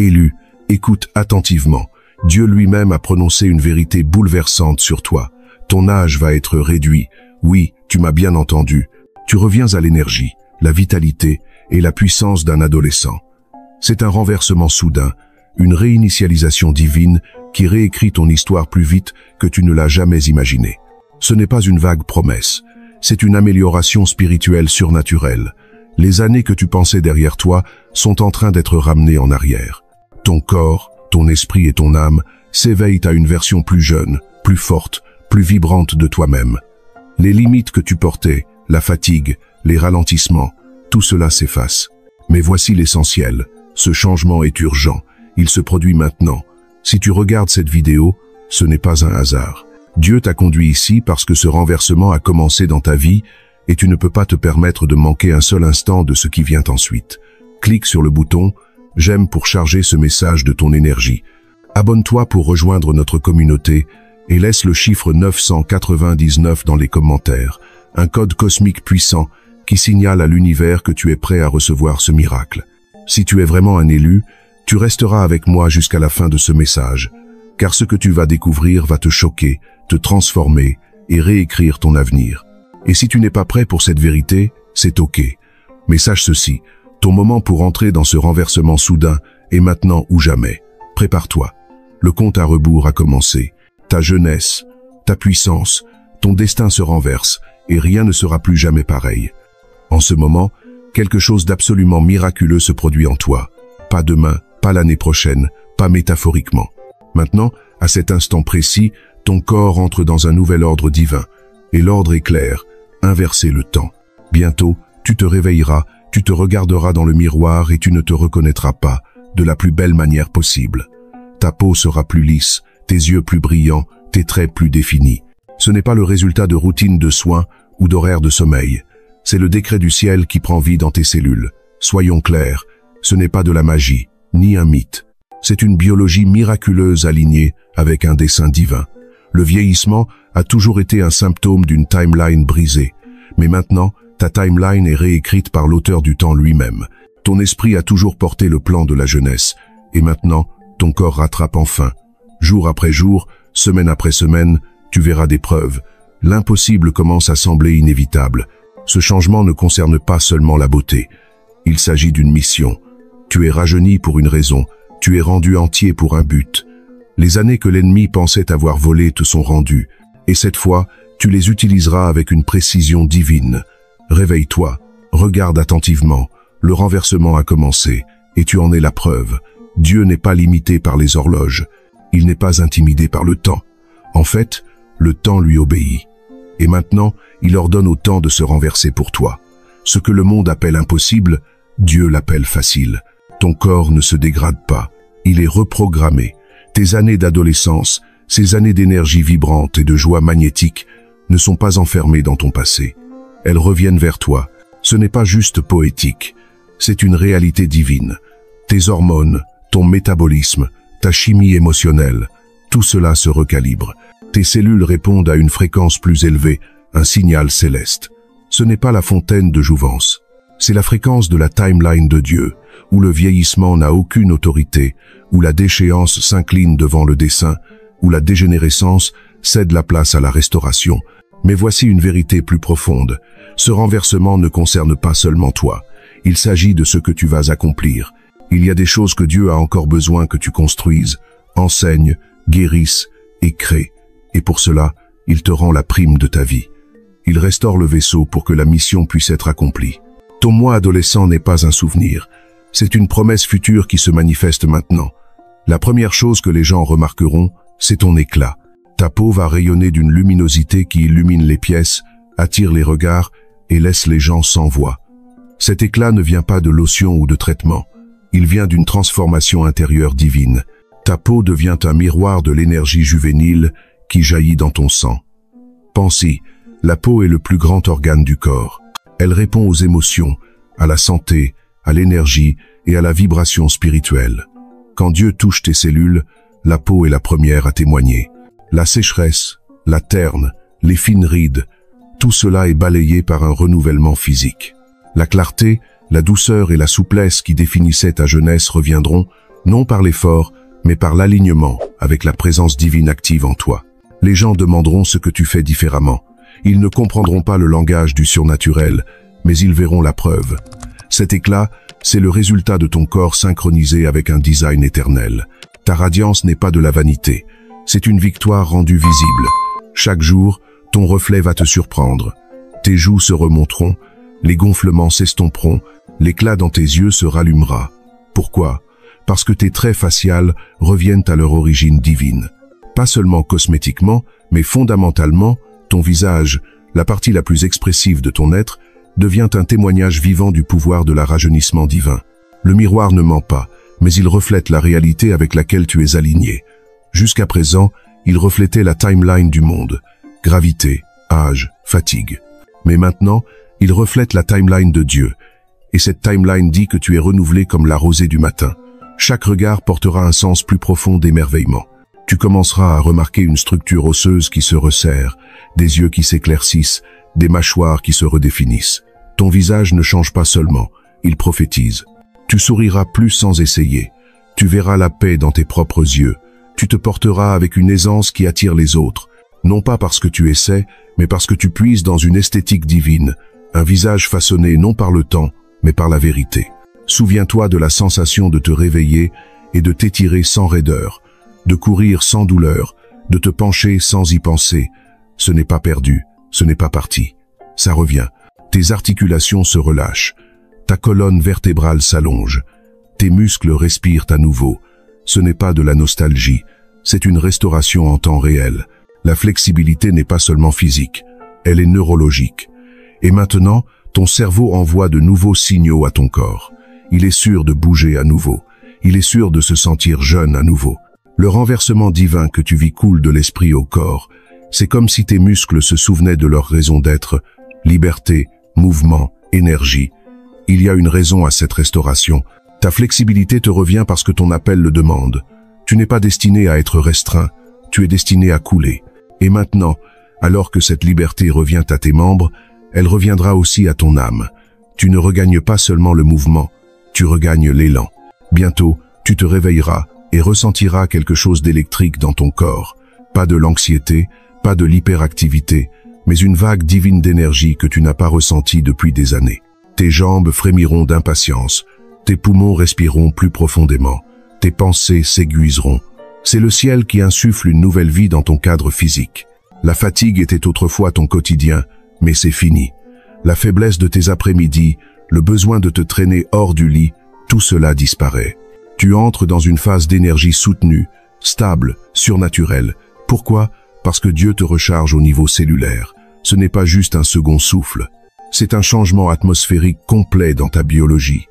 Élu, écoute attentivement. Dieu lui-même a prononcé une vérité bouleversante sur toi. Ton âge va être réduit. Oui, tu m'as bien entendu. Tu reviens à l'énergie, la vitalité et la puissance d'un adolescent. C'est un renversement soudain, une réinitialisation divine qui réécrit ton histoire plus vite que tu ne l'as jamais imaginé. Ce n'est pas une vague promesse, c'est une amélioration spirituelle surnaturelle. Les années que tu pensais derrière toi sont en train d'être ramenées en arrière. Ton corps, ton esprit et ton âme s'éveillent à une version plus jeune, plus forte, plus vibrante de toi-même. Les limites que tu portais, la fatigue, les ralentissements, tout cela s'efface. Mais voici l'essentiel. Ce changement est urgent. Il se produit maintenant. Si tu regardes cette vidéo, ce n'est pas un hasard. Dieu t'a conduit ici parce que ce renversement a commencé dans ta vie et tu ne peux pas te permettre de manquer un seul instant de ce qui vient ensuite. Clique sur le bouton « J'aime » pour charger ce message de ton énergie. Abonne-toi pour rejoindre notre communauté et laisse le chiffre 999 dans les commentaires, un code cosmique puissant qui signale à l'univers que tu es prêt à recevoir ce miracle. Si tu es vraiment un élu, tu resteras avec moi jusqu'à la fin de ce message, car ce que tu vas découvrir va te choquer, te transformer et réécrire ton avenir. Et si tu n'es pas prêt pour cette vérité, c'est ok. Mais sache ceci, ton moment pour entrer dans ce renversement soudain est maintenant ou jamais. Prépare-toi. Le compte à rebours a commencé. Ta jeunesse, ta puissance, ton destin se renverse et rien ne sera plus jamais pareil. En ce moment, quelque chose d'absolument miraculeux se produit en toi. Pas demain, pas l'année prochaine, pas métaphoriquement. Maintenant, à cet instant précis, ton corps entre dans un nouvel ordre divin. Et l'ordre est clair, inverser le temps. Bientôt, tu te réveilleras, tu te regarderas dans le miroir et tu ne te reconnaîtras pas, de la plus belle manière possible. Ta peau sera plus lisse, tes yeux plus brillants, tes traits plus définis. Ce n'est pas le résultat de routines de soins ou d'horaires de sommeil. C'est le décret du ciel qui prend vie dans tes cellules. Soyons clairs, ce n'est pas de la magie, ni un mythe. C'est une biologie miraculeuse alignée avec un dessein divin. Le vieillissement a toujours été un symptôme d'une timeline brisée. Mais maintenant, ta timeline est réécrite par l'auteur du temps lui-même. Ton esprit a toujours porté le plan de la jeunesse. Et maintenant, ton corps rattrape enfin. Jour après jour, semaine après semaine, tu verras des preuves. L'impossible commence à sembler inévitable. Ce changement ne concerne pas seulement la beauté. Il s'agit d'une mission. Tu es rajeuni pour une raison. Tu es rendu entier pour un but. Les années que l'ennemi pensait avoir volées te sont rendues. Et cette fois, tu les utiliseras avec une précision divine. Réveille-toi, regarde attentivement. Le renversement a commencé, et tu en es la preuve. Dieu n'est pas limité par les horloges. Il n'est pas intimidé par le temps. En fait, le temps lui obéit. Et maintenant, il ordonne au temps de se renverser pour toi. Ce que le monde appelle impossible, Dieu l'appelle facile. Ton corps ne se dégrade pas, il est reprogrammé. Tes années d'adolescence, ces années d'énergie vibrante et de joie magnétique, ne sont pas enfermées dans ton passé. Elles reviennent vers toi. Ce n'est pas juste poétique, c'est une réalité divine. Tes hormones, ton métabolisme, ta chimie émotionnelle, tout cela se recalibre. Tes cellules répondent à une fréquence plus élevée, un signal céleste. Ce n'est pas la fontaine de jouvence, c'est la fréquence de la timeline de Dieu, où le vieillissement n'a aucune autorité, où la déchéance s'incline devant le dessein, où la dégénérescence cède la place à la restauration. Mais voici une vérité plus profonde. Ce renversement ne concerne pas seulement toi. Il s'agit de ce que tu vas accomplir. Il y a des choses que Dieu a encore besoin que tu construises, enseignes, guérisses et crées. Et pour cela, il te rend la prime de ta vie. Il restaure le vaisseau pour que la mission puisse être accomplie. Ton moi adolescent n'est pas un souvenir. C'est une promesse future qui se manifeste maintenant. La première chose que les gens remarqueront, c'est ton éclat. Ta peau va rayonner d'une luminosité qui illumine les pièces, attire les regards et laisse les gens sans voix. Cet éclat ne vient pas de lotion ou de traitement. Il vient d'une transformation intérieure divine. Ta peau devient un miroir de l'énergie juvénile qui jaillit dans ton sang. Pense-y, la peau est le plus grand organe du corps. Elle répond aux émotions, à la santé, à l'énergie et à la vibration spirituelle. Quand Dieu touche tes cellules, la peau est la première à témoigner. La sécheresse, la terne, les fines rides, tout cela est balayé par un renouvellement physique. La clarté, la douceur et la souplesse qui définissaient ta jeunesse reviendront, non par l'effort, mais par l'alignement avec la présence divine active en toi. Les gens demanderont ce que tu fais différemment. Ils ne comprendront pas le langage du surnaturel, mais ils verront la preuve. Cet éclat, c'est le résultat de ton corps synchronisé avec un design éternel. Ta radiance n'est pas de la vanité, c'est une victoire rendue visible. Chaque jour, ton reflet va te surprendre. Tes joues se remonteront, les gonflements s'estomperont, l'éclat dans tes yeux se rallumera. Pourquoi? Parce que tes traits faciaux reviennent à leur origine divine. Pas seulement cosmétiquement, mais fondamentalement, ton visage, la partie la plus expressive de ton être, devient un témoignage vivant du pouvoir de la rajeunissement divin. Le miroir ne ment pas, mais il reflète la réalité avec laquelle tu es aligné. Jusqu'à présent, il reflétait la timeline du monde. Gravité, âge, fatigue. Mais maintenant, il reflète la timeline de Dieu. Et cette timeline dit que tu es renouvelé comme la rosée du matin. Chaque regard portera un sens plus profond d'émerveillement. Tu commenceras à remarquer une structure osseuse qui se resserre, des yeux qui s'éclaircissent, des mâchoires qui se redéfinissent. Ton visage ne change pas seulement, il prophétise. Tu souriras plus sans essayer. Tu verras la paix dans tes propres yeux. Tu te porteras avec une aisance qui attire les autres, non pas parce que tu essaies, mais parce que tu puises dans une esthétique divine, un visage façonné non par le temps, mais par la vérité. Souviens-toi de la sensation de te réveiller et de t'étirer sans raideur, de courir sans douleur, de te pencher sans y penser. Ce n'est pas perdu, ce n'est pas parti. Ça revient. Tes articulations se relâchent. Ta colonne vertébrale s'allonge. Tes muscles respirent à nouveau. Ce n'est pas de la nostalgie, c'est une restauration en temps réel. La flexibilité n'est pas seulement physique, elle est neurologique. Et maintenant, ton cerveau envoie de nouveaux signaux à ton corps. Il est sûr de bouger à nouveau. Il est sûr de se sentir jeune à nouveau. Le renversement divin que tu vis coule de l'esprit au corps. C'est comme si tes muscles se souvenaient de leur raison d'être. Liberté, mouvement, énergie. Il y a une raison à cette restauration. Ta flexibilité te revient parce que ton appel le demande. Tu n'es pas destiné à être restreint, tu es destiné à couler. Et maintenant, alors que cette liberté revient à tes membres, elle reviendra aussi à ton âme. Tu ne regagnes pas seulement le mouvement, tu regagnes l'élan. Bientôt, tu te réveilleras et ressentiras quelque chose d'électrique dans ton corps. Pas de l'anxiété, pas de l'hyperactivité, mais une vague divine d'énergie que tu n'as pas ressentie depuis des années. Tes jambes frémiront d'impatience, tes poumons respireront plus profondément, tes pensées s'aiguiseront. C'est le ciel qui insuffle une nouvelle vie dans ton cadre physique. La fatigue était autrefois ton quotidien, mais c'est fini. La faiblesse de tes après-midi, le besoin de te traîner hors du lit, tout cela disparaît. Tu entres dans une phase d'énergie soutenue, stable, surnaturelle. Pourquoi? Parce que Dieu te recharge au niveau cellulaire. Ce n'est pas juste un second souffle. C'est un changement atmosphérique complet dans ta biologie.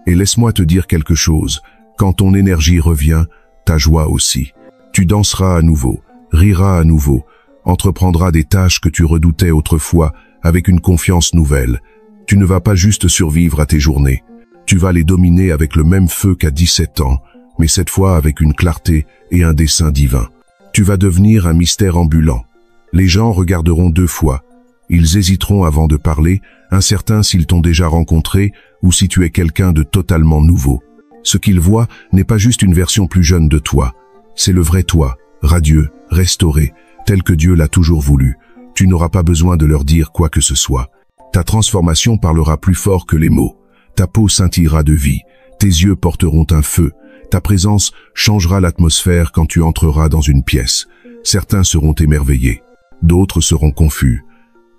Et laisse-moi te dire quelque chose, quand ton énergie revient, ta joie aussi. Tu danseras à nouveau, riras à nouveau, entreprendras des tâches que tu redoutais autrefois avec une confiance nouvelle. Tu ne vas pas juste survivre à tes journées, tu vas les dominer avec le même feu qu'à 17 ans, mais cette fois avec une clarté et un dessein divin. Tu vas devenir un mystère ambulant. Les gens regarderont 2 fois. Ils hésiteront avant de parler, incertains s'ils t'ont déjà rencontré ou si tu es quelqu'un de totalement nouveau. Ce qu'ils voient n'est pas juste une version plus jeune de toi. C'est le vrai toi, radieux, restauré, tel que Dieu l'a toujours voulu. Tu n'auras pas besoin de leur dire quoi que ce soit. Ta transformation parlera plus fort que les mots. Ta peau scintillera de vie, tes yeux porteront un feu. Ta présence changera l'atmosphère quand tu entreras dans une pièce. Certains seront émerveillés, d'autres seront confus.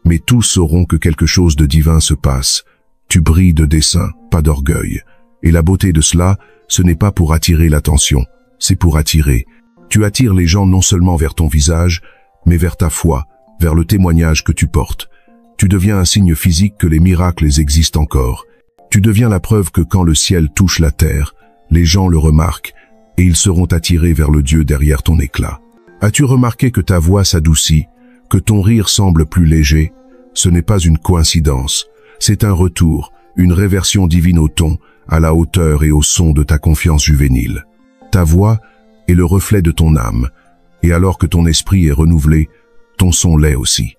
Mais tous sauront que quelque chose de divin se passe. Tu brilles de dessein, pas d'orgueil. Et la beauté de cela, ce n'est pas pour attirer l'attention, c'est pour attirer. Tu attires les gens non seulement vers ton visage, mais vers ta foi, vers le témoignage que tu portes. Tu deviens un signe physique que les miracles existent encore. Tu deviens la preuve que quand le ciel touche la terre, les gens le remarquent et ils seront attirés vers le Dieu derrière ton éclat. As-tu remarqué que ta voix s'adoucit, que ton rire semble plus léger? Ce n'est pas une coïncidence, c'est un retour, une réversion divine au ton, à la hauteur et au son de ta confiance juvénile. Ta voix est le reflet de ton âme, et alors que ton esprit est renouvelé, ton son l'est aussi.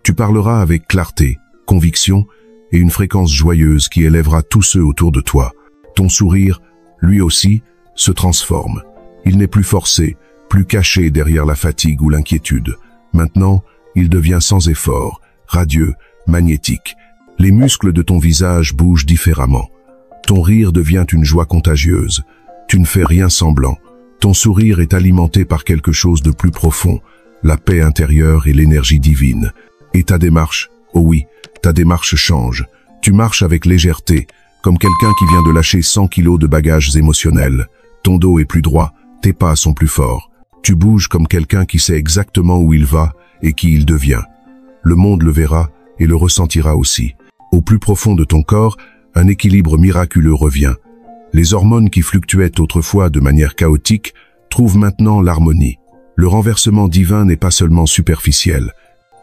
Tu parleras avec clarté, conviction et une fréquence joyeuse qui élèvera tous ceux autour de toi. Ton sourire, lui aussi, se transforme. Il n'est plus forcé, plus caché derrière la fatigue ou l'inquiétude. Maintenant, il devient sans effort, radieux, magnétique. Les muscles de ton visage bougent différemment. Ton rire devient une joie contagieuse. Tu ne fais rien semblant. Ton sourire est alimenté par quelque chose de plus profond, la paix intérieure et l'énergie divine. Et ta démarche, oh oui, ta démarche change. Tu marches avec légèreté, comme quelqu'un qui vient de lâcher 100 kilos de bagages émotionnels. Ton dos est plus droit, tes pas sont plus forts. Tu bouges comme quelqu'un qui sait exactement où il va et qui il devient. Le monde le verra et le ressentira aussi. Au plus profond de ton corps, un équilibre miraculeux revient. Les hormones qui fluctuaient autrefois de manière chaotique trouvent maintenant l'harmonie. Le renversement divin n'est pas seulement superficiel,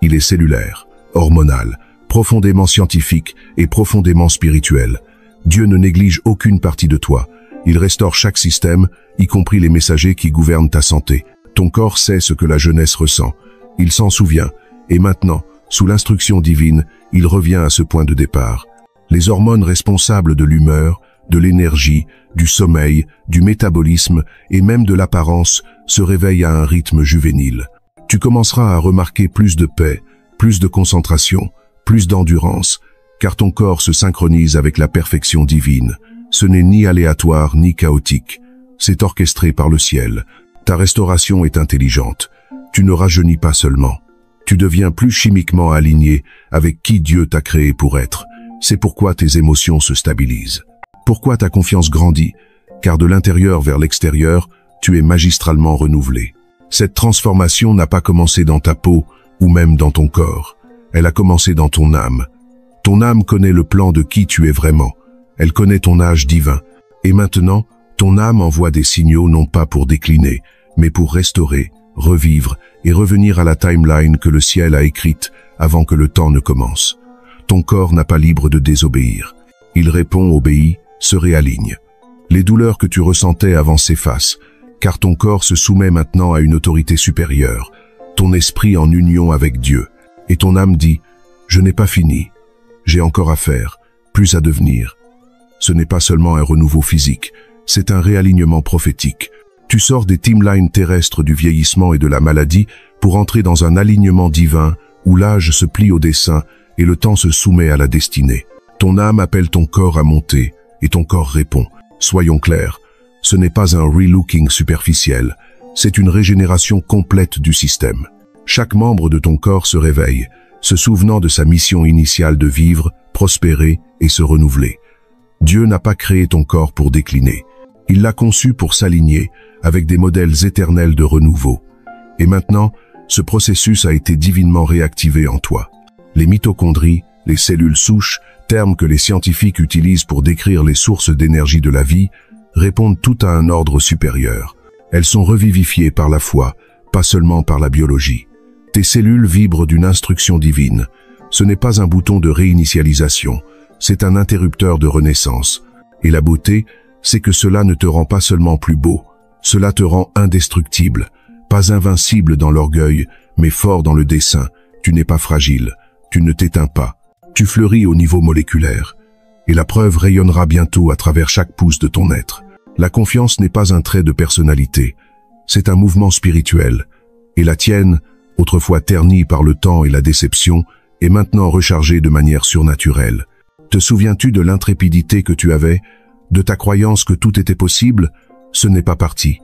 il est cellulaire, hormonal, profondément scientifique et profondément spirituel. Dieu ne néglige aucune partie de toi. Il restaure chaque système, y compris les messagers qui gouvernent ta santé. Ton corps sait ce que la jeunesse ressent. Il s'en souvient. Et maintenant, sous l'instruction divine, il revient à ce point de départ. Les hormones responsables de l'humeur, de l'énergie, du sommeil, du métabolisme et même de l'apparence se réveillent à un rythme juvénile. Tu commenceras à remarquer plus de paix, plus de concentration, plus d'endurance, car ton corps se synchronise avec la perfection divine. Ce n'est ni aléatoire ni chaotique. C'est orchestré par le ciel. Ta restauration est intelligente. Tu ne rajeunis pas seulement. Tu deviens plus chimiquement aligné avec qui Dieu t'a créé pour être. C'est pourquoi tes émotions se stabilisent. Pourquoi ta confiance grandit? Car de l'intérieur vers l'extérieur, tu es magistralement renouvelé. Cette transformation n'a pas commencé dans ta peau ou même dans ton corps. Elle a commencé dans ton âme. Ton âme connaît le plan de qui tu es vraiment. Elle connaît ton âge divin. Et maintenant, ton âme envoie des signaux non pas pour décliner, mais pour restaurer, revivre et revenir à la timeline que le ciel a écrite avant que le temps ne commence. Ton corps n'a pas libre de désobéir. Il répond, obéit, se réaligne. Les douleurs que tu ressentais avant s'effacent, car ton corps se soumet maintenant à une autorité supérieure, ton esprit en union avec Dieu. Et ton âme dit, je n'ai pas fini, j'ai encore à faire, plus à devenir. Ce n'est pas seulement un renouveau physique, c'est un réalignement prophétique. Tu sors des timelines terrestres du vieillissement et de la maladie pour entrer dans un alignement divin où l'âge se plie au dessein et le temps se soumet à la destinée. Ton âme appelle ton corps à monter et ton corps répond. Soyons clairs, ce n'est pas un relooking superficiel, c'est une régénération complète du système. Chaque membre de ton corps se réveille, se souvenant de sa mission initiale de vivre, prospérer et se renouveler. Dieu n'a pas créé ton corps pour décliner. Il l'a conçu pour s'aligner avec des modèles éternels de renouveau. Et maintenant, ce processus a été divinement réactivé en toi. Les mitochondries, les cellules souches, termes que les scientifiques utilisent pour décrire les sources d'énergie de la vie, répondent toutes à un ordre supérieur. Elles sont revivifiées par la foi, pas seulement par la biologie. Tes cellules vibrent d'une instruction divine. Ce n'est pas un bouton de réinitialisation, c'est un interrupteur de renaissance. Et la beauté, c'est que cela ne te rend pas seulement plus beau, cela te rend indestructible, pas invincible dans l'orgueil, mais fort dans le dessein. Tu n'es pas fragile, tu ne t'éteins pas, tu fleuris au niveau moléculaire. Et la preuve rayonnera bientôt à travers chaque pouce de ton être. La confiance n'est pas un trait de personnalité, c'est un mouvement spirituel. Et la tienne, autrefois ternie par le temps et la déception, est maintenant rechargée de manière surnaturelle. Te souviens-tu de l'intrépidité que tu avais, de ta croyance que tout était possible? Ce n'est pas parti.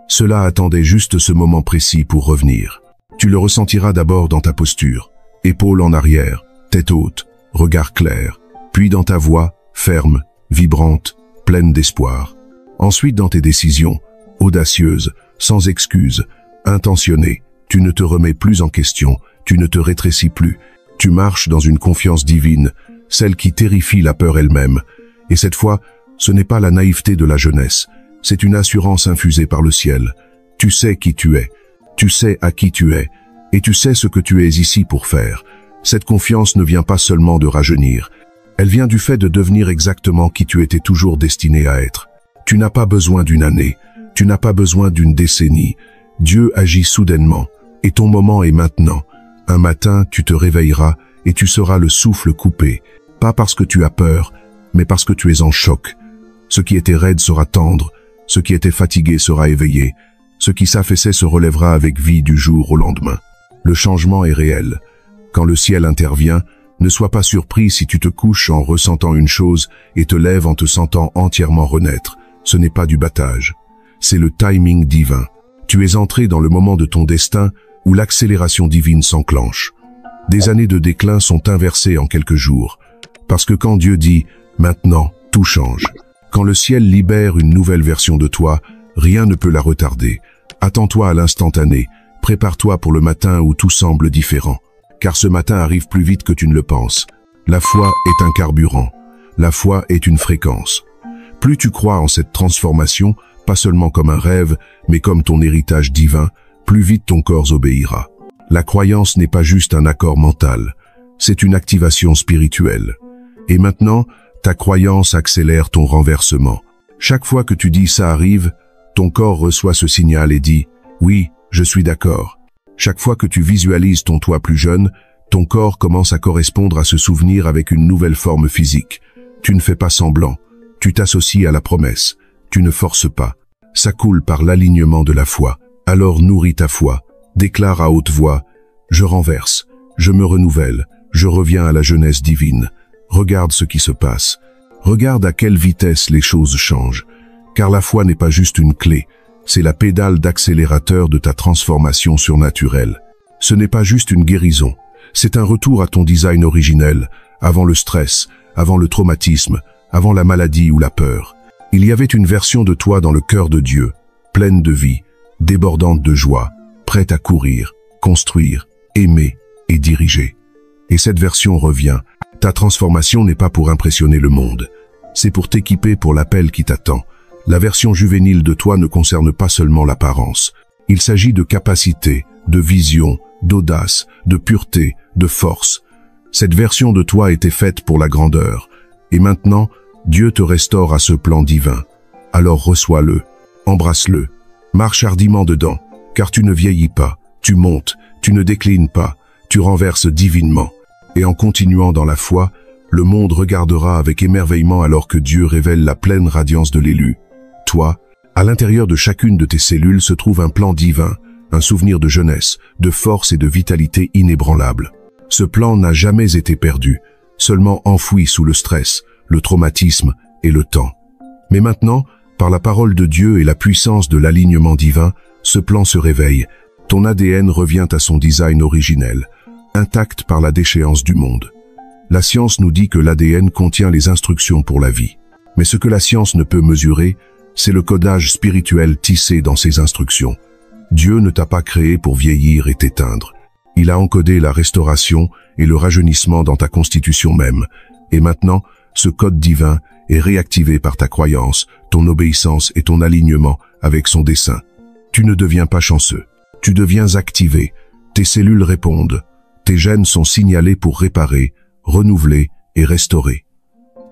Cela attendait juste ce moment précis pour revenir. Tu le ressentiras d'abord dans ta posture, épaules en arrière, tête haute, regard clair, puis dans ta voix, ferme, vibrante, pleine d'espoir. Ensuite dans tes décisions, audacieuses, sans excuses, intentionnées, tu ne te remets plus en question, tu ne te rétrécis plus, tu marches dans une confiance divine, celle qui terrifie la peur elle-même. Et cette fois, ce n'est pas la naïveté de la jeunesse, c'est une assurance infusée par le ciel. Tu sais qui tu es, tu sais à qui tu es, et tu sais ce que tu es ici pour faire. Cette confiance ne vient pas seulement de rajeunir, elle vient du fait de devenir exactement qui tu étais toujours destiné à être. Tu n'as pas besoin d'une année, tu n'as pas besoin d'une décennie. Dieu agit soudainement, et ton moment est maintenant. Un matin, tu te réveilleras et tu seras le souffle coupé, pas parce que tu as peur, mais parce que tu es en choc. Ce qui était raide sera tendre, Ce qui était fatigué sera éveillé. Ce qui s'affaissait se relèvera avec vie du jour au lendemain. Le changement est réel. Quand le ciel intervient, ne sois pas surpris si tu te couches en ressentant une chose et te lèves en te sentant entièrement renaître. Ce n'est pas du battage. C'est le timing divin. Tu es entré dans le moment de ton destin où l'accélération divine s'enclenche. Des années de déclin sont inversées en quelques jours. Parce que quand Dieu dit « maintenant », tout change. Quand le ciel libère une nouvelle version de toi, rien ne peut la retarder. Attends-toi à l'instantané. Prépare-toi pour le matin où tout semble différent. Car ce matin arrive plus vite que tu ne le penses. La foi est un carburant. La foi est une fréquence. Plus tu crois en cette transformation, pas seulement comme un rêve, mais comme ton héritage divin, plus vite ton corps obéira. La croyance n'est pas juste un accord mental, c'est une activation spirituelle. Et maintenant, ta croyance accélère ton renversement. Chaque fois que tu dis « ça arrive », ton corps reçoit ce signal et dit « oui, je suis d'accord ». Chaque fois que tu visualises ton toi plus jeune, ton corps commence à correspondre à ce souvenir avec une nouvelle forme physique. Tu ne fais pas semblant, tu t'associes à la promesse, tu ne forces pas. Ça coule par l'alignement de la foi. Alors nourris ta foi, déclare à haute voix « je renverse, je me renouvelle, je reviens à la jeunesse divine ». Regarde ce qui se passe. Regarde à quelle vitesse les choses changent. Car la foi n'est pas juste une clé, c'est la pédale d'accélérateur de ta transformation surnaturelle. Ce n'est pas juste une guérison, c'est un retour à ton design originel, avant le stress, avant le traumatisme, avant la maladie ou la peur. Il y avait une version de toi dans le cœur de Dieu, pleine de vie, débordante de joie, prête à courir, construire, aimer et diriger. Et cette version revient. Ta transformation n'est pas pour impressionner le monde, c'est pour t'équiper pour l'appel qui t'attend. La version juvénile de toi ne concerne pas seulement l'apparence. Il s'agit de capacité, de vision, d'audace, de pureté, de force. Cette version de toi était faite pour la grandeur. Et maintenant, Dieu te restaure à ce plan divin. Alors reçois-le, embrasse-le, marche hardiment dedans, car tu ne vieillis pas, tu montes, tu ne déclines pas, tu renverses divinement. Et en continuant dans la foi, le monde regardera avec émerveillement alors que Dieu révèle la pleine radiance de l'élu. Toi, à l'intérieur de chacune de tes cellules se trouve un plan divin, un souvenir de jeunesse, de force et de vitalité inébranlable. Ce plan n'a jamais été perdu, seulement enfoui sous le stress, le traumatisme et le temps. Mais maintenant, par la parole de Dieu et la puissance de l'alignement divin, ce plan se réveille. Ton ADN revient à son design originel, intact par la déchéance du monde. La science nous dit que l'ADN contient les instructions pour la vie. Mais ce que la science ne peut mesurer, c'est le codage spirituel tissé dans ces instructions. Dieu ne t'a pas créé pour vieillir et t'éteindre. Il a encodé la restauration et le rajeunissement dans ta constitution même. Et maintenant, ce code divin est réactivé par ta croyance, ton obéissance et ton alignement avec son dessein. Tu ne deviens pas chanceux. Tu deviens activé. Tes cellules répondent. Tes gènes sont signalés pour réparer, renouveler et restaurer.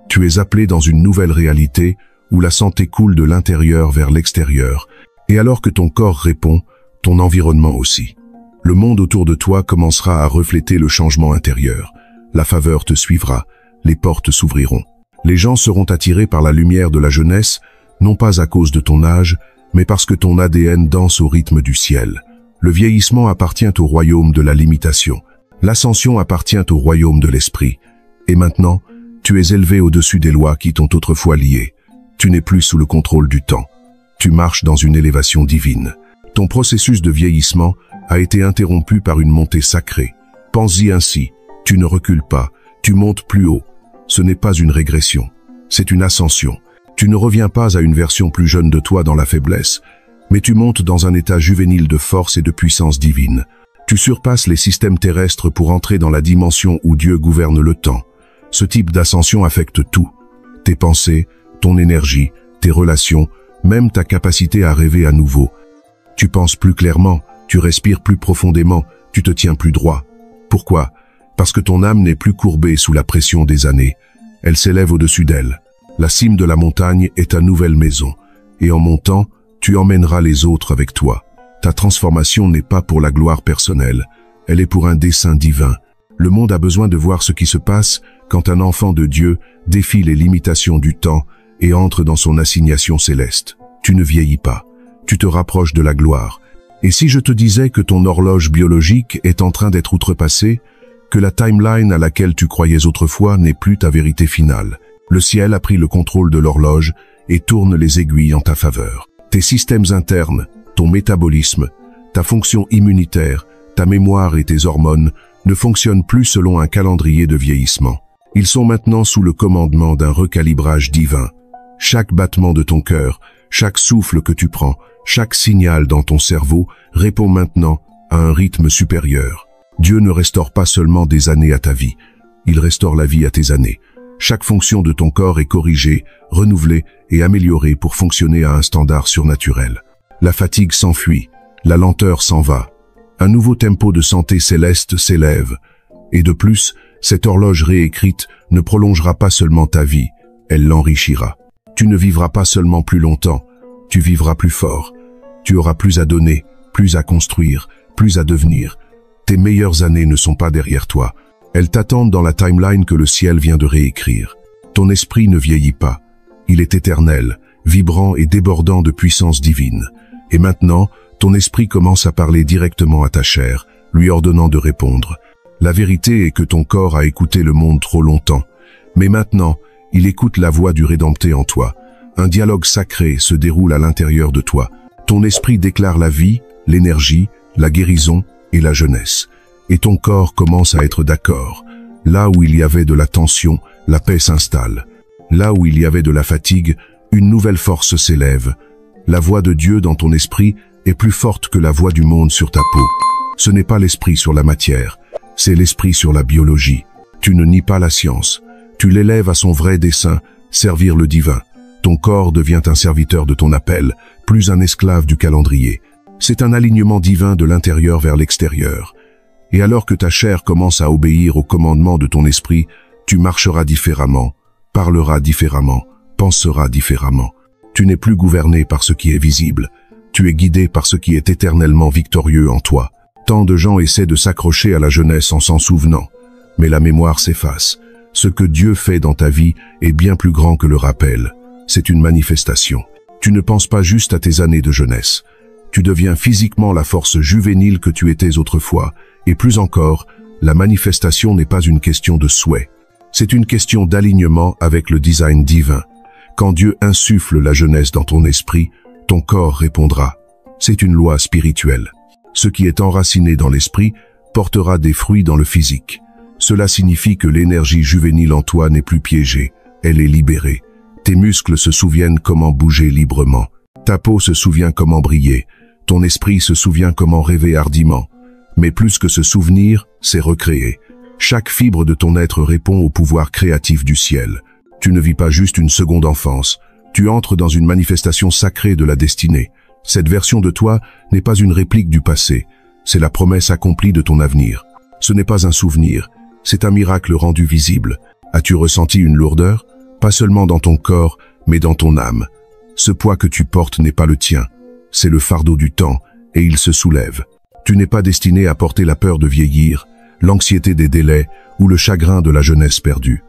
Tu es appelé dans une nouvelle réalité où la santé coule de l'intérieur vers l'extérieur, et alors que ton corps répond, ton environnement aussi. Le monde autour de toi commencera à refléter le changement intérieur. La faveur te suivra, les portes s'ouvriront. Les gens seront attirés par la lumière de la jeunesse, non pas à cause de ton âge, mais parce que ton ADN danse au rythme du ciel. Le vieillissement appartient au royaume de la limitation. L'ascension appartient au royaume de l'esprit. Et maintenant, tu es élevé au-dessus des lois qui t'ont autrefois lié. Tu n'es plus sous le contrôle du temps. Tu marches dans une élévation divine. Ton processus de vieillissement a été interrompu par une montée sacrée. Pense-y ainsi. Tu ne recules pas. Tu montes plus haut. Ce n'est pas une régression. C'est une ascension. Tu ne reviens pas à une version plus jeune de toi dans la faiblesse, mais tu montes dans un état juvénile de force et de puissance divine. Tu surpasses les systèmes terrestres pour entrer dans la dimension où Dieu gouverne le temps. Ce type d'ascension affecte tout. Tes pensées, ton énergie, tes relations, même ta capacité à rêver à nouveau. Tu penses plus clairement, tu respires plus profondément, tu te tiens plus droit. Pourquoi? Parce que ton âme n'est plus courbée sous la pression des années. Elle s'élève au-dessus d'elle. La cime de la montagne est ta nouvelle maison. Et en montant, tu emmèneras les autres avec toi. Ta transformation n'est pas pour la gloire personnelle. Elle est pour un dessein divin. Le monde a besoin de voir ce qui se passe quand un enfant de Dieu défie les limitations du temps et entre dans son assignation céleste. Tu ne vieillis pas. Tu te rapproches de la gloire. Et si je te disais que ton horloge biologique est en train d'être outrepassée, que la timeline à laquelle tu croyais autrefois n'est plus ta vérité finale? Le ciel a pris le contrôle de l'horloge et tourne les aiguilles en ta faveur. Tes systèmes internes, ton métabolisme, ta fonction immunitaire, ta mémoire et tes hormones ne fonctionnent plus selon un calendrier de vieillissement. Ils sont maintenant sous le commandement d'un recalibrage divin. Chaque battement de ton cœur, chaque souffle que tu prends, chaque signal dans ton cerveau répond maintenant à un rythme supérieur. Dieu ne restaure pas seulement des années à ta vie, il restaure la vie à tes années. Chaque fonction de ton corps est corrigée, renouvelée et améliorée pour fonctionner à un standard surnaturel. La fatigue s'enfuit, la lenteur s'en va. Un nouveau tempo de santé céleste s'élève. Et de plus, cette horloge réécrite ne prolongera pas seulement ta vie, elle l'enrichira. Tu ne vivras pas seulement plus longtemps, tu vivras plus fort. Tu auras plus à donner, plus à construire, plus à devenir. Tes meilleures années ne sont pas derrière toi. Elles t'attendent dans la timeline que le ciel vient de réécrire. Ton esprit ne vieillit pas. Il est éternel, vibrant et débordant de puissance divine. Et maintenant, ton esprit commence à parler directement à ta chair, lui ordonnant de répondre. La vérité est que ton corps a écouté le monde trop longtemps. Mais maintenant, il écoute la voix du Rédempteur en toi. Un dialogue sacré se déroule à l'intérieur de toi. Ton esprit déclare la vie, l'énergie, la guérison et la jeunesse. Et ton corps commence à être d'accord. Là où il y avait de la tension, la paix s'installe. Là où il y avait de la fatigue, une nouvelle force s'élève. La voix de Dieu dans ton esprit est plus forte que la voix du monde sur ta peau. Ce n'est pas l'esprit sur la matière, c'est l'esprit sur la biologie. Tu ne nies pas la science. Tu l'élèves à son vrai dessein, servir le divin. Ton corps devient un serviteur de ton appel, plus un esclave du calendrier. C'est un alignement divin de l'intérieur vers l'extérieur. Et alors que ta chair commence à obéir au commandement de ton esprit, tu marcheras différemment, parleras différemment, penseras différemment. Tu n'es plus gouverné par ce qui est visible. Tu es guidé par ce qui est éternellement victorieux en toi. Tant de gens essaient de s'accrocher à la jeunesse en s'en souvenant. Mais la mémoire s'efface. Ce que Dieu fait dans ta vie est bien plus grand que le rappel. C'est une manifestation. Tu ne penses pas juste à tes années de jeunesse. Tu deviens physiquement la force juvénile que tu étais autrefois. Et plus encore, la manifestation n'est pas une question de souhait. C'est une question d'alignement avec le design divin. Quand Dieu insuffle la jeunesse dans ton esprit, ton corps répondra. C'est une loi spirituelle. Ce qui est enraciné dans l'esprit portera des fruits dans le physique. Cela signifie que l'énergie juvénile en toi n'est plus piégée, elle est libérée. Tes muscles se souviennent comment bouger librement. Ta peau se souvient comment briller. Ton esprit se souvient comment rêver hardiment. Mais plus que se souvenir, c'est recréer. Chaque fibre de ton être répond au pouvoir créatif du ciel. Tu ne vis pas juste une seconde enfance. Tu entres dans une manifestation sacrée de la destinée. Cette version de toi n'est pas une réplique du passé. C'est la promesse accomplie de ton avenir. Ce n'est pas un souvenir. C'est un miracle rendu visible. As-tu ressenti une lourdeur? Pas seulement dans ton corps, mais dans ton âme. Ce poids que tu portes n'est pas le tien. C'est le fardeau du temps, et il se soulève. Tu n'es pas destiné à porter la peur de vieillir, l'anxiété des délais ou le chagrin de la jeunesse perdue.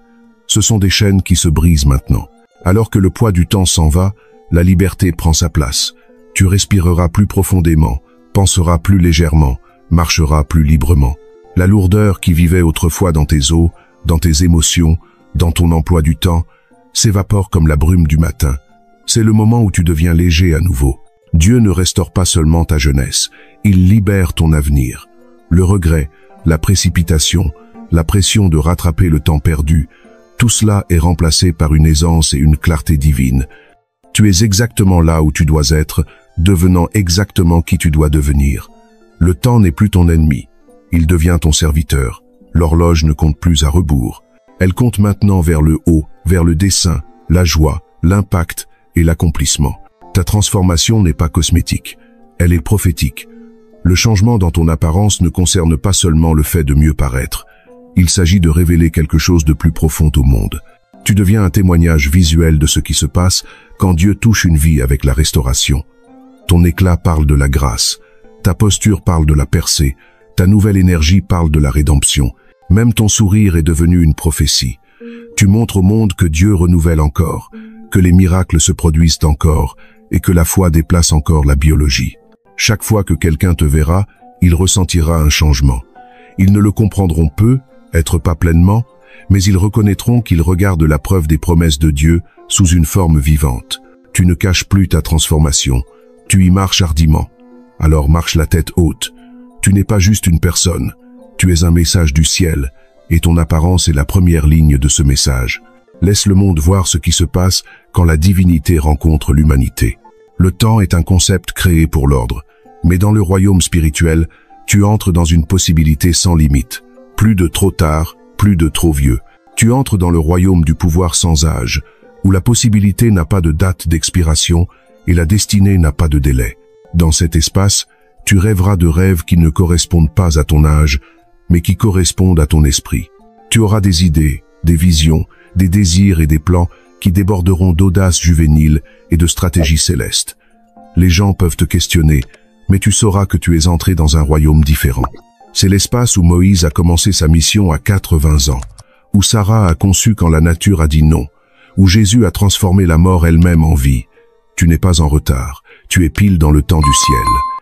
Ce sont des chaînes qui se brisent maintenant. Alors que le poids du temps s'en va, la liberté prend sa place. Tu respireras plus profondément, penseras plus légèrement, marcheras plus librement. La lourdeur qui vivait autrefois dans tes os, dans tes émotions, dans ton emploi du temps, s'évapore comme la brume du matin. C'est le moment où tu deviens léger à nouveau. Dieu ne restaure pas seulement ta jeunesse, il libère ton avenir. Le regret, la précipitation, la pression de rattraper le temps perdu, tout cela est remplacé par une aisance et une clarté divine. Tu es exactement là où tu dois être, devenant exactement qui tu dois devenir. Le temps n'est plus ton ennemi, il devient ton serviteur. L'horloge ne compte plus à rebours. Elle compte maintenant vers le haut, vers le dessein, la joie, l'impact et l'accomplissement. Ta transformation n'est pas cosmétique, elle est prophétique. Le changement dans ton apparence ne concerne pas seulement le fait de mieux paraître. Il s'agit de révéler quelque chose de plus profond au monde. Tu deviens un témoignage visuel de ce qui se passe quand Dieu touche une vie avec la restauration. Ton éclat parle de la grâce, ta posture parle de la percée, ta nouvelle énergie parle de la rédemption. Même ton sourire est devenu une prophétie. Tu montres au monde que Dieu renouvelle encore, que les miracles se produisent encore et que la foi déplace encore la biologie. Chaque fois que quelqu'un te verra, il ressentira un changement. Ils ne le comprendront peu, être pas pleinement, mais ils reconnaîtront qu'ils regardent la preuve des promesses de Dieu sous une forme vivante. Tu ne caches plus ta transformation, tu y marches hardiment. Alors marche la tête haute. Tu n'es pas juste une personne, tu es un message du ciel, et ton apparence est la première ligne de ce message. Laisse le monde voir ce qui se passe quand la divinité rencontre l'humanité. Le temps est un concept créé pour l'ordre, mais dans le royaume spirituel, tu entres dans une possibilité sans limite. Plus de trop tard, plus de trop vieux. Tu entres dans le royaume du pouvoir sans âge, où la possibilité n'a pas de date d'expiration et la destinée n'a pas de délai. Dans cet espace, tu rêveras de rêves qui ne correspondent pas à ton âge, mais qui correspondent à ton esprit. Tu auras des idées, des visions, des désirs et des plans qui déborderont d'audace juvénile et de stratégie céleste. Les gens peuvent te questionner, mais tu sauras que tu es entré dans un royaume différent. C'est l'espace où Moïse a commencé sa mission à 80 ans, où Sarah a conçu quand la nature a dit non, où Jésus a transformé la mort elle-même en vie. Tu n'es pas en retard, tu es pile dans le temps du ciel.